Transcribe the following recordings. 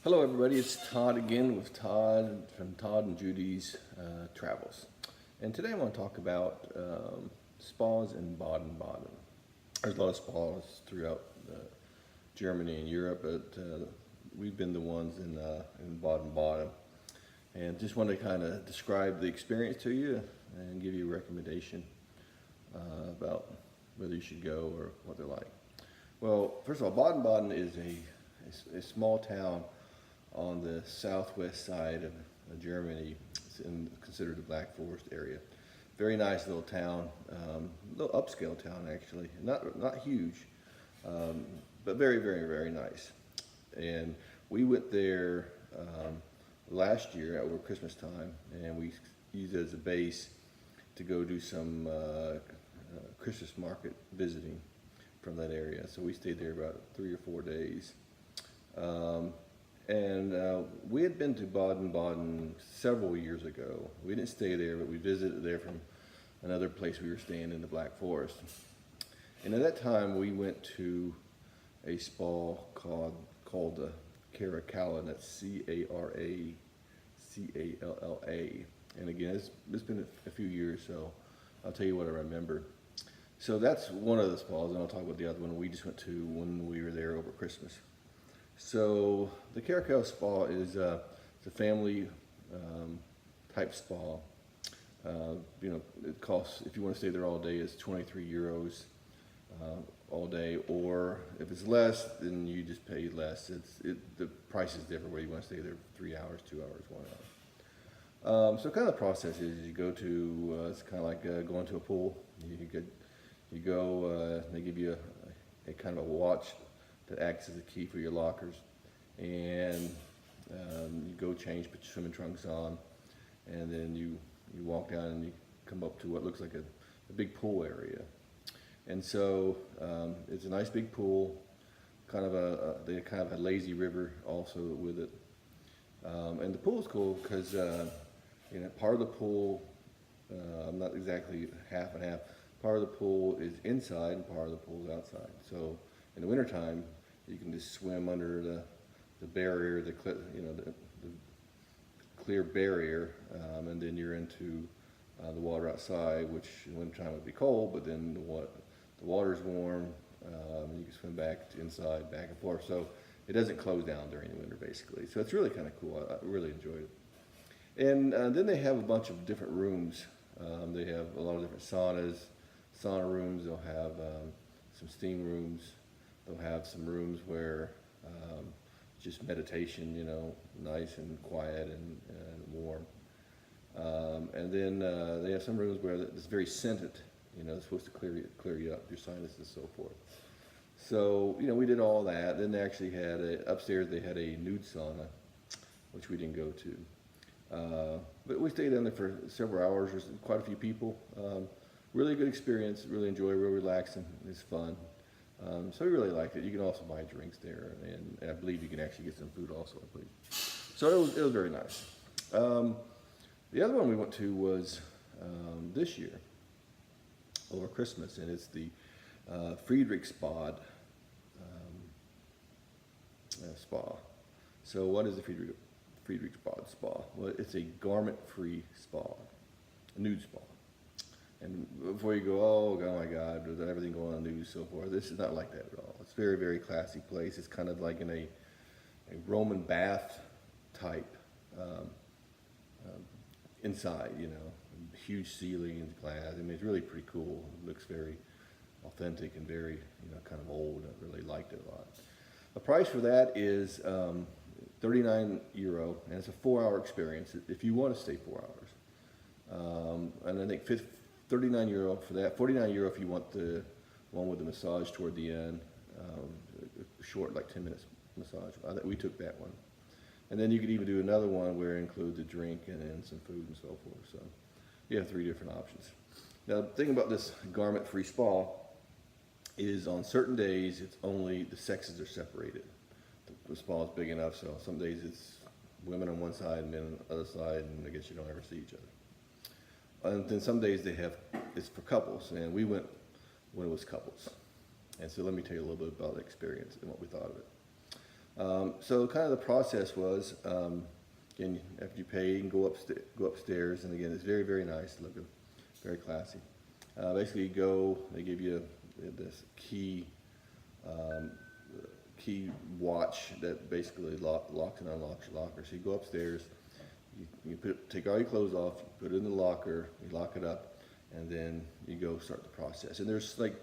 Hello everybody, it's Todd again with Todd from Todd and Judy's Travels. And today I want to talk about spas in Baden Baden. There's a lot of spas throughout Germany and Europe, but we've been the ones in Baden Baden. And just want to kind of describe the experience to you and give you a recommendation about whether you should go or what they're like. Well, first of all, Baden Baden is a small town on the southwest side of Germany. It's considered the Black Forest area. Very nice little town, little upscale town actually. Not huge, but very, very, very nice. And we went there last year over Christmas time, and we used it as a base to go do some Christmas market visiting from that area. So we stayed there about 3 or 4 days. We had been to Baden Baden several years ago. We didn't stay there, but we visited there from another place we were staying in the Black Forest. And at that time, we went to a spa called the Caracalla, and that's Caracalla. And again, it's been a few years, so I'll tell you what I remember. So that's one of the spas, and I'll talk about the other one we just went to when we were there over Christmas. So the Caracalla Spa is it's a family type spa. It costs, if you want to stay there all day, it's 23 euros all day, or if it's less, then you just pay less. The price is different whether you want to stay there 3 hours, 2 hours, 1 hour. So kind of the process is you go to, it's kind of like going to a pool. You go, they give you a kind of a watch that acts as a key for your lockers, and you go change, put your swimming trunks on, and then you walk down and you come up to what looks like a big pool area. And so it's a nice big pool, kind of they kind of a lazy river also with it. And the pool is cool because part of the pool, not exactly half and half, part of the pool is inside and part of the pool is outside. So in the wintertime, you can just swim under the barrier, the clear barrier, and then you're into the water outside, which in the wintertime would be cold, but then the water's warm. You can swim back inside, back and forth. So it doesn't close down during the winter, basically. So it's really kind of cool. I really enjoyed it. And then they have a bunch of different rooms. They have a lot of different sauna rooms. They'll have some steam rooms. They'll have some rooms where just meditation, nice and quiet and warm. And then they have some rooms where it's very scented. It's supposed to clear you up, your sinuses and so forth. So, we did all that. Then they actually had upstairs they had a nude sauna, which we didn't go to. But we stayed down there for several hours. There's quite a few people. Really good experience. Really enjoy. Real relaxing. It's fun. So we really liked it. You can also buy drinks there, and I believe you can actually get some food also, I believe. So it was very nice. The other one we went to was this year, over Christmas, and it's the Friedrichsbad spa. So what is the Friedrichsbad spa? Well, it's a garment-free spa, a nude spa. And before you go, oh my God, there's everything going on news and so forth. This is not like that at all. It's a very, very classy place. It's kind of like in a Roman bath type inside, huge ceilings, glass. I mean, it's really pretty cool. It looks very authentic and very, kind of old. I really liked it a lot. The price for that is 39 euro, and it's a 4-hour experience if you want to stay 4 hours. And I think 39 euro for that, 49 euro if you want the one with the massage toward the end, short, like 10 minutes massage. We took that one. And then you could even do another one where it includes a drink and then some food and so forth. So you have 3 different options. Now, the thing about this garment-free spa is on certain days, it's only the sexes are separated. The spa is big enough, so some days it's women on one side and men on the other side, and I guess you don't ever see each other. And then some days it's for couples, and we went when it was couples. And so let me tell you a little bit about the experience and what we thought of it. So kind of the process was, again, after you pay, you can go upstairs, and again, it's very, very nice looking, very classy. Basically, you go, they give you this um, key watch that basically locks and unlocks your locker. So you go upstairs, take all your clothes off, you put it in the locker, you lock it up, and then you go start the process. And there's like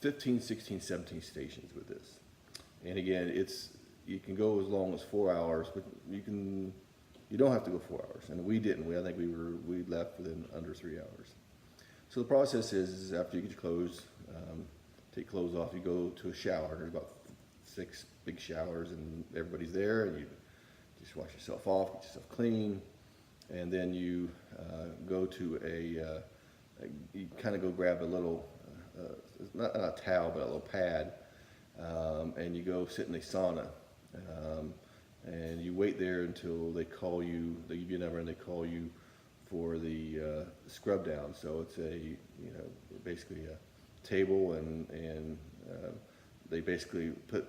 15, 16, 17 stations with this. And again, you can go as long as 4 hours, but you don't have to go 4 hours. And we didn't. I think we left within under 3 hours. So the process is after you get your clothes, take clothes off, you go to a shower. There's about 6 big showers, and everybody's there, and you just wash yourself off, get yourself clean, and then you go to you kind of go grab a little, not a towel, but a little pad, and you go sit in a sauna, and you wait there until they call you. They give you a number, and they call you for the scrub down. So it's basically a table, and they basically put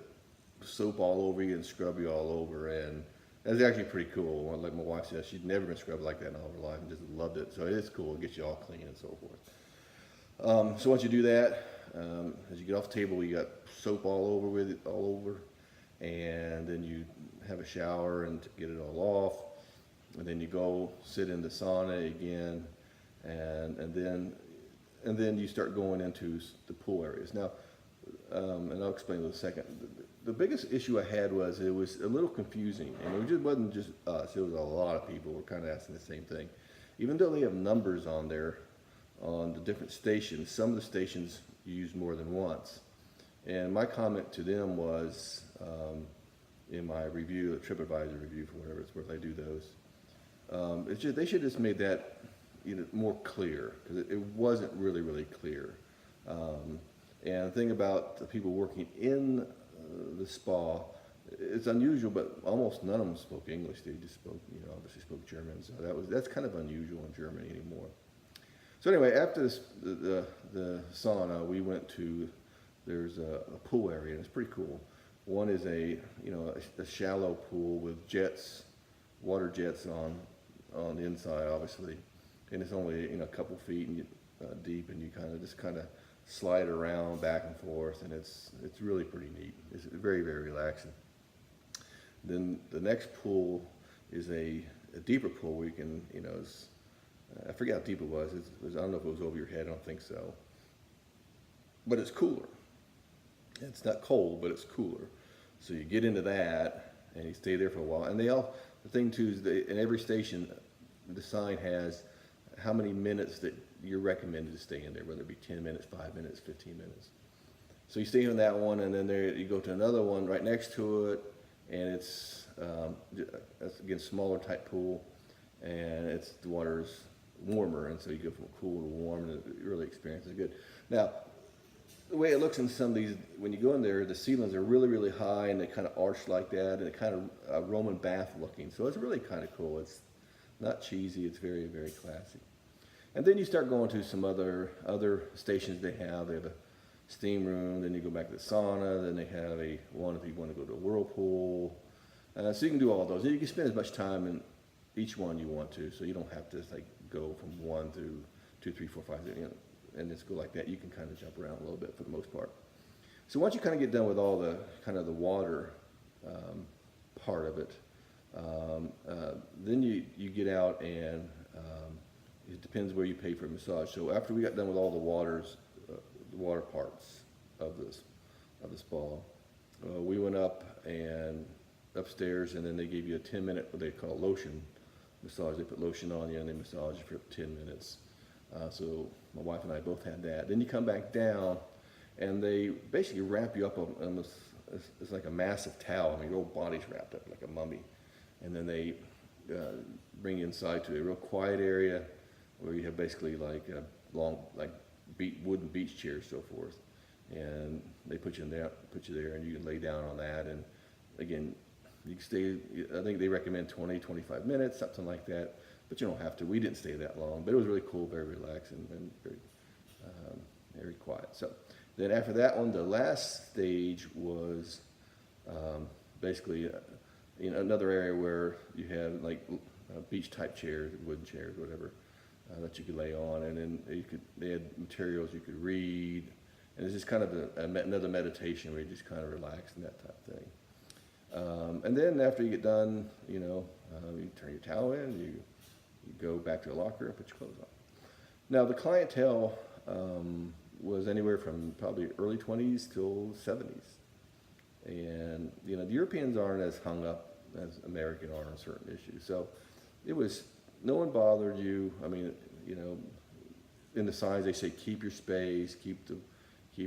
soap all over you and scrub you all over, and that's actually pretty cool. Like my wife said, she'd never been scrubbed like that in all her life and just loved it. So it is cool. It gets you all clean and so forth. So once you do that, as you get off the table, you got soap all over, and then you have a shower and get it all off, and then you go sit in the sauna again, and then you start going into the pool areas. Now, and I'll explain in a second. The biggest issue I had was it was a little confusing, and it just wasn't just us. It was a lot of people were kind of asking the same thing. Even though they have numbers on there on the different stations, some of the stations you use more than once. And my comment to them was, in my review, the TripAdvisor review for whatever it's worth, I do those. They should have just made that more clear, because it wasn't really, really clear. And the thing about the people working in the spa, it's unusual, but almost none of them spoke English. They just spoke, obviously spoke German. So that's kind of unusual in Germany anymore. So anyway, after the sauna, we went to, there's a pool area, and it's pretty cool. One is a shallow pool with water jets on the inside, obviously, and it's only a couple feet deep, and you kind of slide around back and forth, and it's really pretty neat. It's very, very relaxing. Then the next pool is a deeper pool where you can, I forget how deep it was. I don't know if it was over your head. I don't think so. But it's cooler. It's not cold, but it's cooler. So you get into that, and you stay there for a while. And the thing too is in every station, the sign has how many minutes that you're recommended to stay in there, whether it be 10 minutes, 5 minutes, 15 minutes. So you stay in that one, and then you go to another one right next to it, and it's again smaller type pool, and the water's warmer, and so you go from cool to warm, and the early experience is good. Now, the way it looks in some of these, when you go in there, the ceilings are really, really high, and they kind of arch like that, and it kind of Roman bath looking. So it's really kind of cool. It's not cheesy. It's very, very classy. And then you start going to some other stations they have. They have a steam room, then you go back to the sauna, then they have one if you want to go to a whirlpool. So you can do all those. You can spend as much time in each one you want to, so you don't have to go from 1 through 2, 3, 4, 5, and just go like that. You can kind of jump around a little bit for the most part. So once you kind of get done with all the kind of the water part of it, then you get out, and it depends where you pay for a massage. So after we got done with all the water parts of the spa, we went upstairs, and then they gave you a 10-minute what they call lotion massage. They put lotion on you, and they massage you for 10 minutes. So my wife and I both had that. Then you come back down, and they basically wrap you up on this. It's like a massive towel. I mean, your whole body's wrapped up like a mummy. And then they bring you inside to a real quiet area where you have basically like a long, wooden beach chairs, so forth. And they put you there, and you can lay down on that. And again, you can stay, I think they recommend 20, 25 minutes, something like that. But you don't have to. We didn't stay that long, but it was really cool, very relaxing, and very quiet. So then after that one, the last stage was basically, another area where you had like beach type chairs, wooden chairs, whatever, that you could lay on, and then they had materials you could read, and it's just kind of another meditation where you just kind of relax and that type of thing. And then after you get done, you turn your towel in, you go back to the locker and put your clothes on. Now the clientele was anywhere from probably early 20s till 70s. And, the Europeans aren't as hung up as American are on certain issues. So no one bothered you. I mean, in the signs they say keep your space, keep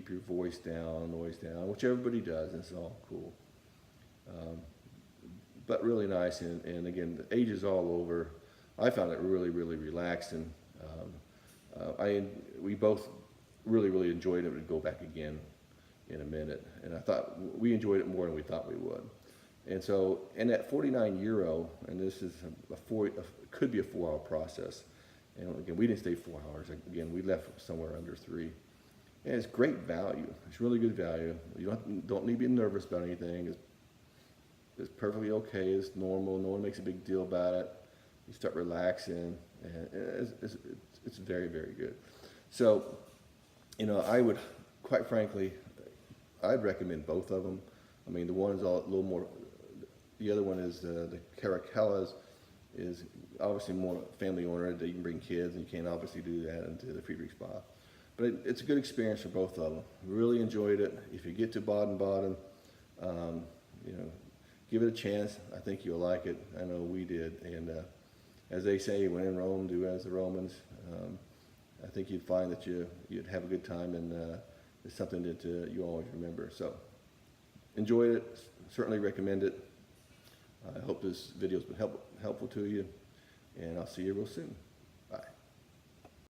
your voice down, noise down, which everybody does, and it's all cool. But really nice, and again, the age is all over. I found it really, really relaxing. We both really, really enjoyed it. We'd go back again in a minute, and I thought we enjoyed it more than we thought we would. And so, and at €49, and this is could be a 4-hour process. And again, we didn't stay 4 hours. Again, we left somewhere under 3. And it's great value. It's really good value. You don't need to be nervous about anything. It's perfectly okay. It's normal. No one makes a big deal about it. You start relaxing, and it's very, very good. So, I would, quite frankly, I'd recommend both of them. I mean, the one is a little more. The other one is the Caracalas is obviously more family oriented. You can bring kids, and you can't obviously do that into the Friedrich Spa. But it's a good experience for both of them. Really enjoyed it. If you get to Baden Baden, give it a chance. I think you'll like it. I know we did. And as they say, when in Rome, do as the Romans. I think you'd find that you'd have a good time, and it's something that you always remember. So enjoyed it. Certainly recommend it. I hope this video has been helpful to you, and I'll see you real soon.